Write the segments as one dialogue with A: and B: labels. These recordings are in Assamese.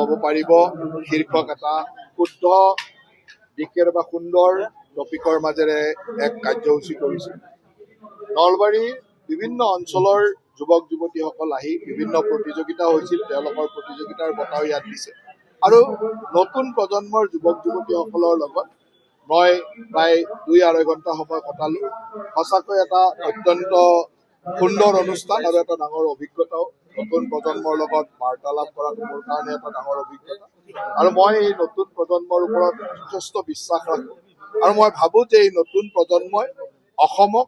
A: ল'ব পাৰিব শীৰ্ষক এটা শুদ্ধ দিশেৰে বা সুন্দৰ টপিকৰ মাজেৰে এক কাৰ্যসূচী কৰিছিল। নলবাৰীৰ বিভিন্ন অঞ্চলৰ যুৱক যুৱতীসকল আহি বিভিন্ন প্ৰতিযোগিতা হৈছিল, তেওঁলোকৰ প্ৰতিযোগিতাৰ বঁটাও ইয়াত দিছে আৰু নতুন প্ৰজন্মৰ যুৱক যুৱতীসকলৰ লগত মই প্ৰায় 2-2.5 ঘণ্টা সময় কটালো। সঁচাকৈ এটা অত্যন্ত সুন্দৰ অনুষ্ঠান আৰু এটা ডাঙৰ অভিজ্ঞতাও। নতুন প্ৰজন্মৰ লগত বাৰ্তালাপ কৰাটো মোৰ কাৰণে এটা ডাঙৰ অভিজ্ঞতা আৰু মই এই নতুন প্ৰজন্মৰ ওপৰত যথেষ্ট বিশ্বাস ৰাখোঁ আৰু মই ভাবোঁ যে এই নতুন প্ৰজন্মই অসমক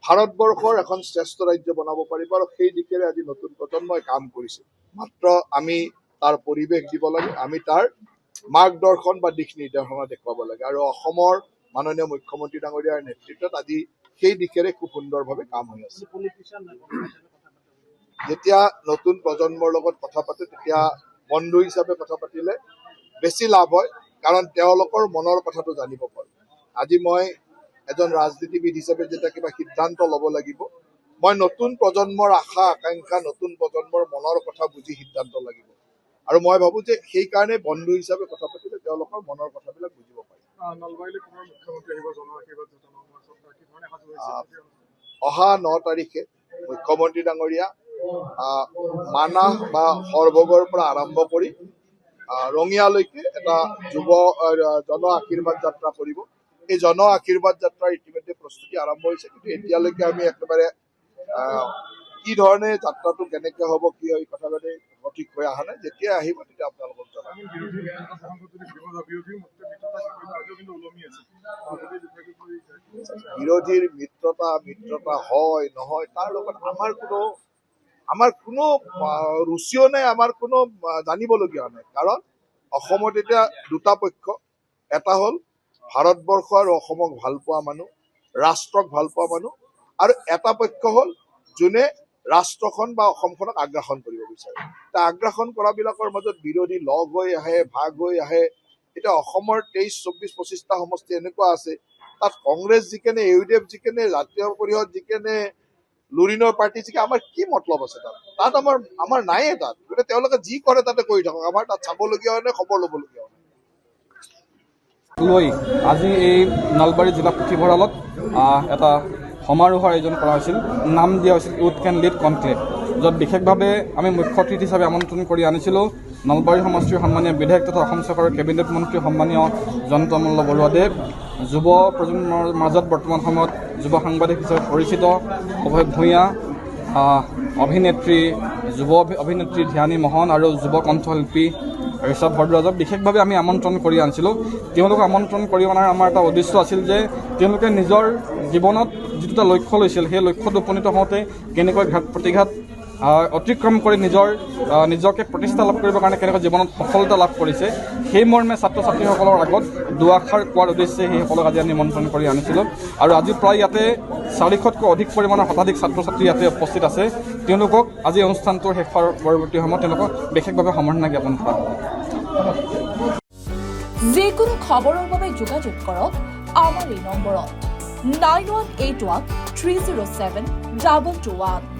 A: ভাৰতবৰ্ষৰ এখন শ্ৰেষ্ঠ ৰাজ্য বনাব পাৰিব আৰু সেই দিশেৰে আজি নতুন প্ৰজন্মই কাম কৰিছে। মাত্ৰ আমি তাৰ পৰিৱেশ দিব লাগে, আমি তাৰ মাৰ্গদৰ্শন বা দিশ নিৰ্দেশনা দেখুৱাব লাগে আৰু অসমৰ মাননীয় মুখ্যমন্ত্ৰী ডাঙৰীয়াৰ নেতৃত্বত আজি সেই দিশেৰে খুব সুন্দৰভাৱে কাম হৈ আছে। যেতিয়া নতুন প্ৰজন্মৰ লগত কথা পাতে তেতিয়া বন্ধু হিচাপে কথা পাতিলে বেছি লাভ হয়, কাৰণ তেওঁলোকৰ মনৰ কথাটো জানিব পাৰোঁ। আজি মই এজন ৰাজনীতিবিদ হিচাপে যেতিয়া কিবা সিদ্ধান্ত ল'ব লাগিব, মই নতুন প্ৰজন্মৰ আশা আকাংক্ষা, নতুন প্ৰজন্মৰ মনৰ কথা বুজি সিদ্ধান্ত লাগিব আৰু মই ভাবোঁ যে সেইকাৰণে বন্ধু হিচাপে কথা পাতিলে তেওঁলোকৰ মনৰ কথাবিলাক বুজিব পাৰি। অহা 9 তাৰিখে মুখ্যমন্ত্ৰী ডাঙৰীয়া মানাহ বা সৰভোগৰ পৰা আৰম্ভ কৰি ৰঙিয়ালৈকে এটা জন আশীৰ্বাদ যাত্ৰা কৰিব। এই জন আশীৰ্বাদ যাত্ৰাৰ ইতিমধ্যে প্ৰস্তুতি আৰম্ভ হৈছে, কিন্তু এতিয়ালৈকে আমি একেবাৰে কি ধৰণে যাত্ৰাটো কেনেকৈ হ'ব, কি হয়, কথাটো সঠিক হৈ অহা নাই। যেতিয়া আহিব তেতিয়া আপোনালোকক জনাম। বিৰোধীৰ মিত্ৰতা হয় নহয় তাৰ লগত আমাৰ কোনো ৰুচিও নাই, আমাৰ কোনো জানিবলগীয়া নাই। কাৰণ অসমত এতিয়া দুটা পক্ষ, এটা হ'ল ভাৰতবৰ্ষ আৰু অসমক ভাল পোৱা মানুহ, ৰাষ্ট্ৰক ভাল পোৱা মানুহ, আৰু এটা পক্ষ হ'ল যোনে ৰাষ্ট্ৰখন বা অসমখনক আগ্ৰাসন কৰিব বিচাৰে। আগ্ৰাসন কৰাবিলাকৰ মাজত বিৰোধী লগ হৈ আহে, ভাগ হৈ আহে। এতিয়া অসমৰ 23, 24, 25টা সমষ্টি এনেকুৱা আছে, তাত কংগ্ৰেছ জিকেনে, ইউডিএফ জিকেনে, জাতীয় পৰিষদ জিকেনে, লুৰিনৰ পাৰ্টি জিকে, আমাৰ কি মতলব আছে তাত আমাৰ নাইয়ে তাত। গতিকে তেওঁলোকে যি কৰে তাতে কৰি থাকক, আমাৰ তাত চাবলগীয়া হয় নে খবৰ ল'বলগীয়া হয়।
B: আজি এই নলবাৰী জিলা পুথিভঁৰালত এটা সমাৰোহৰ আয়োজন কৰা হৈছিল। নাম দিয়া হৈছিল ইউথ কেন লিড কনক্লেভ, য'ত বিশেষভাৱে আমি মুখ্য অতিথি হিচাপে আমন্ত্ৰণ কৰি আনিছিলোঁ নলবাৰী সমষ্টিৰ সন্মানীয় বিধায়ক তথা অসম চৰকাৰৰ কেবিনেট মন্ত্ৰী সন্মানীয় জয়ন্ত মল্ল বৰুৱাদেৱ, যুৱ প্ৰজন্মৰ মাজত বৰ্তমান সময়ত যুৱ সাংবাদিক হিচাপে পৰিচিত অভয় ভূঞা, যুৱ অভিনেত্ৰী ধ্যানী মোহন আৰু যুৱ কণ্ঠশিল্পী ঋষভ ভৰদ্বাজক বিশেষভাৱে আমি আমন্ত্ৰণ কৰি আনিছিলোঁ। তেওঁলোকক আমন্ত্ৰণ কৰি অনাৰ আমাৰ এটা উদ্দেশ্য আছিল যে তেওঁলোকে নিজৰ জীৱনত যিটো এটা লক্ষ্য লৈছিল, সেই লক্ষ্যত উপনীত হওঁতে কেনেকৈ ঘাত প্ৰতিঘাত অতিক্ৰম কৰি নিজকে প্ৰতিষ্ঠা লাভ কৰিবৰ কাৰণে কেনেকৈ জীৱনত সফলতা লাভ কৰিছে, সেই মৰ্মে ছাত্ৰ ছাত্ৰীসকলৰ আগত দুআষাৰ কোৱাৰ উদ্দেশ্যে সেইসকলক আজি আমি নিমন্ত্ৰণ কৰি আনিছিলোঁ। আৰু আজি প্ৰায় ইয়াতে 400তকৈ অধিক পৰিমাণৰ শতাধিক ছাত্ৰ ছাত্ৰী ইয়াতে উপস্থিত আছে। তেওঁলোকক আজি অনুষ্ঠানটোৰ শেষৰ পৰৱৰ্তী সময়ত তেওঁলোকক বিশেষভাৱে সম্বৰ্ধনা জ্ঞাপন কৰা হ'ব।
C: যিকোনো খবৰৰ বাবে যোগাযোগ কৰক আমাৰ এই নম্বৰত 9181 307 221।